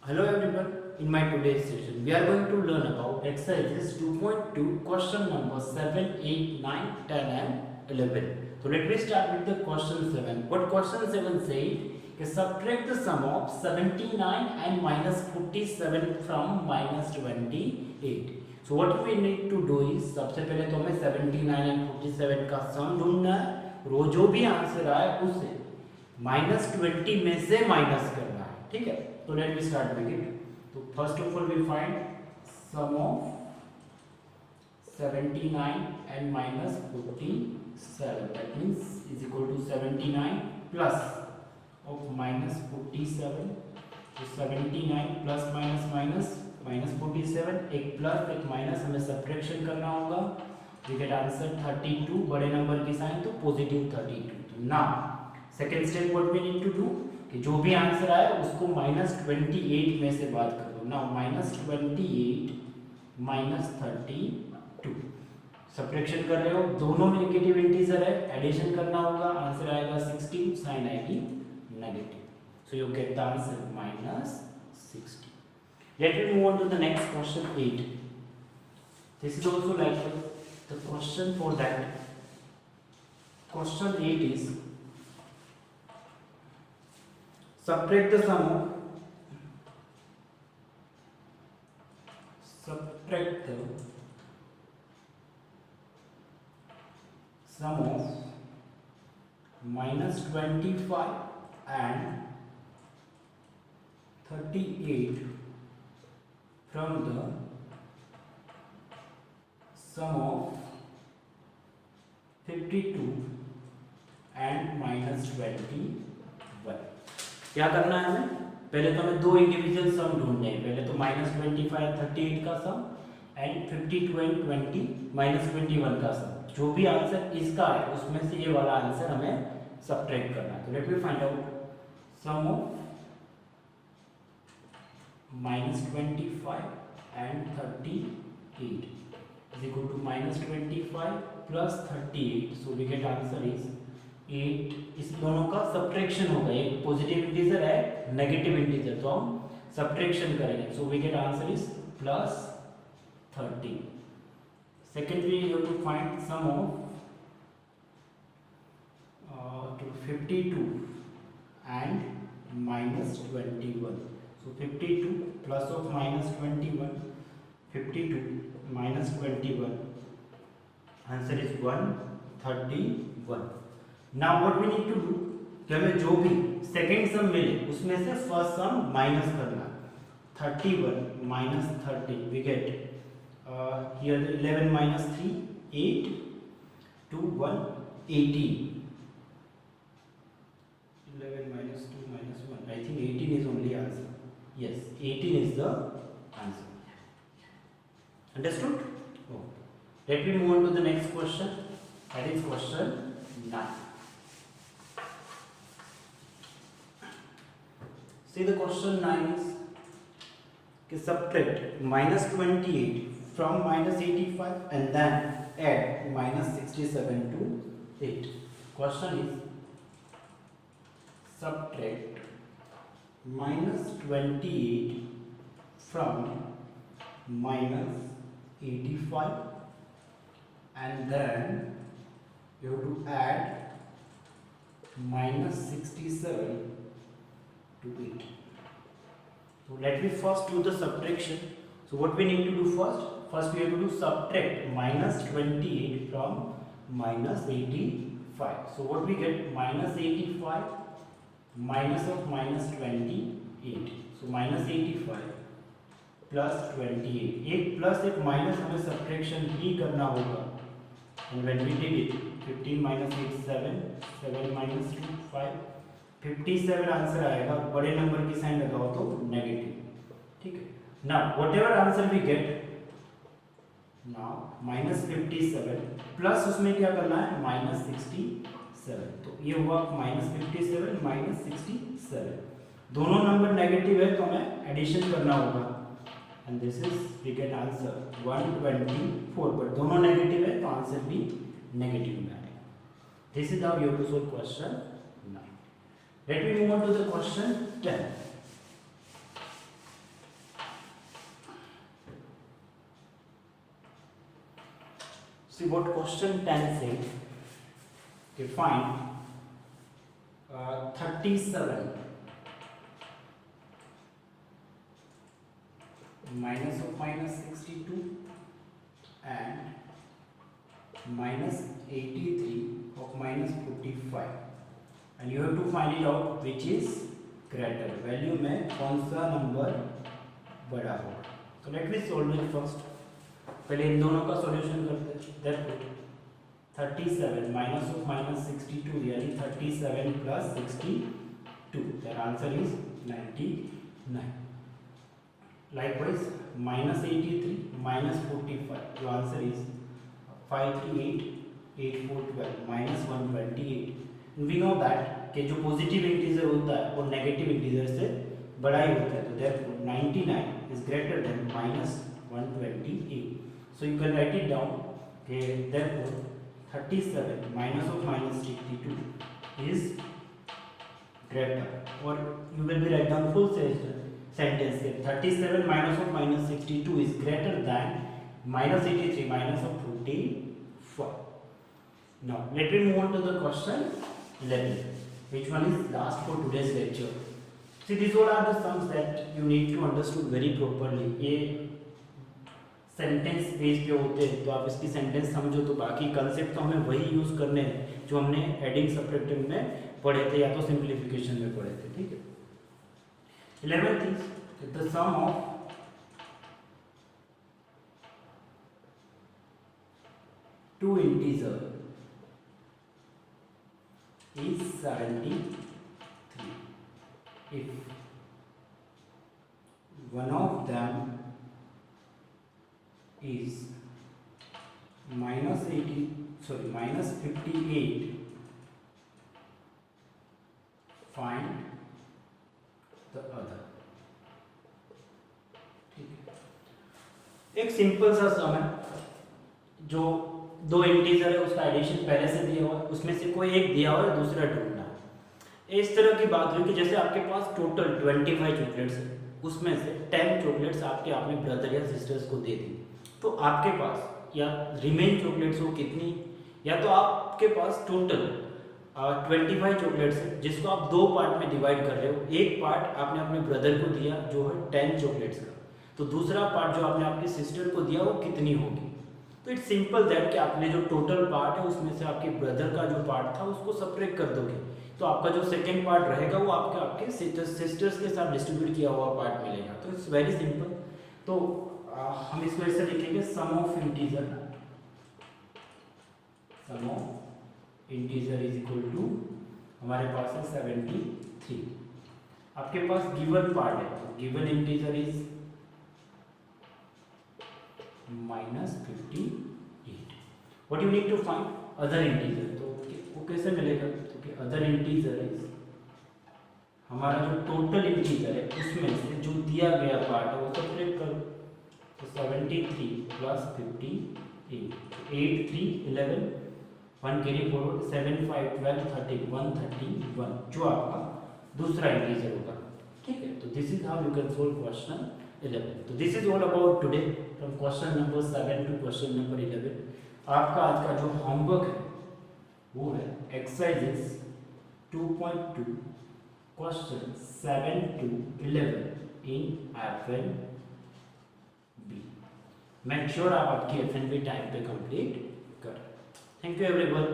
Hello everyone, in my today's session we are going to learn about exercises 2.2 question number 7, 8, 9, 10 and 11. So let me start with the question 7. What question 7 said is subtract the sum of 79 and minus 47 from minus 28. So what we need to do is सबसे पहले तो हमें 79 and 47 का सम ढूंढना है, रो जो भी answer आए उसे -20 में से माइनस करना है, ठीक है। तो let me start with it. तो first of all we find sum of 79 and minus 47, that means is equal to 79 plus of minus 47। तो 79 प्लस माइनस माइनस माइनस 47, एक प्लस एक माइनस हमें सब्ट्रैक्शन करना होगा। वी गेट आंसर 32, बड़े number की sign तो पॉजिटिव 32। तो now second step what we need to do कि जो भी आंसर आए उसको -28 में से बात कर दो। नाउ -28 माइनस 32, सब्ट्रैक्शन कर रहे हो, दोनों नेगेटिव इंटीजर है, एडिशन करना होगा, आंसर आएगा 16, साइन आएगी negative. So you get the answer -60। Let me move on to the next question 8। This is also like the question for that. Question 8 is subtract the sum of -25 and 38 from the sum of 52 and -21। क्या करना है हमें? पहले तो हमें दो individual सम ढूंढने हैं। पहले तो -25 38 का सम एंड 52 एंड 20 -21 का सम। जो भी आंसर इसका है उसमें से ये वाला आंसर हमें सब्ट्रैक्ट करना है। तो let me find out sum of -25 and 38 is equal to -25 plus 38। so we get answer is 8। इस दोनों का सब्ट्रैक्शन होगा, एक पॉजिटिव इंटीजर है नेगेटिव इंटीजर, तो हम सब्ट्रैक्शन करेंगे। So we get answer is +13। Second we have to find sum of 52 and -21। So 52 plus of -21, 52 -21, answer is 131। Now what we need to do कि हमें जो भी सेकेंड सम मिले उसमें से फर्स्ट सम माइनस करना। 31 minus 30 we get here 11 minus 3 8 2 1 18। 11 minus 2 minus 1, I think 18 is only answer. Yes, 18 is the answer. Understood? Oh. Let me move on to the next question. That is question 9. See the question 9 is कि subtract -28 from -85 and then add -67 to 8. Question is subtract -28 from -85 and then you have to add -67 to 8. So let me first do the subtraction. So what we need to do first? First we have to do subtract -28 from -85. So what we get? -85 minus of -28. So -85 plus 28. एक plus एक minus हमें subtraction ही करना होगा। And when we did it, 15 minus 8 7, 7 minus 2 5, 57 answer आएगा। बड़े number की sign लगाओ तो नेगेटिव, ठीक है। Now whatever answer we get, now -57 plus उसमें क्या करना है -67। तो ये हुआ -57 -67। दोनों नंबर नेगेटिव है तो हमें एडिशन करना होगा and this is we get answer 124। But दोनों नेगेटिव है तो आंसर भी नेगेटिव में आएगा। This is how you have to solve question 9। Let me move on to the question 10. See what question 10 says. Okay, find 37 minus of minus 62 and minus 83 of minus 45, and you have to find it out which is greater, value में कौन सा number बड़ा होगा. तो let me solve it first. पहले इन दोनों का solution करते हैं. देयरफॉर 37 माइनस ऑफ माइनस 62 यानी 37 plus 62, their answer is 99. Likewise, minus 83 minus 45, your answer is 538, 8412 minus 128. And we know that कि जो पॉजिटिव इंटीजर होता है वो नेगेटिव इंटीजर से बड़ा ही होता है. तो therefore 99 is greater than minus 128. So you can write it down. कि therefore 37 minus of minus 62 is greater. Or you will be write down full sentence here. 37 minus of minus 62 is greater than minus 83 minus of 44. Now let me move on to the question 11, which one is last for today's lecture. See, these all are the sums that you need to understood very properly. ये sentence base पे होते हैं, तो आप इसकी sentence समझो तो बाकी कंसेप्ट तो हमें वही यूज करने हैं जो हमने एडिंग सब्ट्रैक्टिंग में पढ़े थे या तो सिंप्लीफिकेशन में पढ़े थे. ठीक है. 11th is the sum of two integer is 73 if one of them is minus 58. Find the other. एक सिंपल सा सम है, जो दो इंटीजर है उसका एडिशन पहले से दिया हुआ है, उसमें से कोई एक दिया हुआ है दूसरा ढूंढना है. इस तरह की बात हुई कि जैसे आपके पास टोटल 25 चॉकलेट्स है, उसमें से 10 चॉकलेट्स आपके अपने ब्रदर या सिस्टर्स को दे दी, तो आपके पास या रिमेन चॉकलेट्स हो कितनी, या तो आपके पास टोटल 25 चॉकलेट्स है जिसको आप दो पार्ट में डिवाइड कर रहे हो. एक पार्ट आपने अपने ब्रदर को दिया जो है 10 चॉकलेट्स का, तो दूसरा पार्ट जो आपने आपके सिस्टर को दिया वो कितनी होगी. तो इट्स सिंपल दैट कि आपने जो टोटल पार्ट है उसमें से आपके ब्रदर का जो पार्ट था उसको सब्ट्रैक्ट कर दोगे, तो आपका जो सेकेंड पार्ट रहेगा वो आपके सिस्टर्स के साथ डिस्ट्रीब्यूट किया हुआ पार्ट मिलेगा. तो इट्स वेरी सिंपल. तो हम इसको ऐसे लिखेंगे sum of integer, sum of integer is equal to हमारे पास है 73. आपके पास गिवन पार्ट है, तो given integer is minus 58. What you need to find? Other integer. तो वो कैसे मिलेगा? तो कि other integer is हमारा जो टोटल इंटीजर है उसमें से जो दिया गया पार्ट है वो सब्ट्रैक्ट करो. तो 73 प्लस 58, 8 3 11, 1 कैरी फॉरवर्ड, 7 5 12 13, 131 जो आपका दूसरा इंटीजर होगा. ठीक है. तो this is how you can solve question 11. तो this is all about today from question number 7 to question number 11. आपका आज का जो होमवर्क है वो है एक्सरसाइजेस 2.2 क्वेश्चन 7 to 11 in FNB. Make sure आप आपकी FNB टाइम पे कंप्लीट करें. Thank you everyone.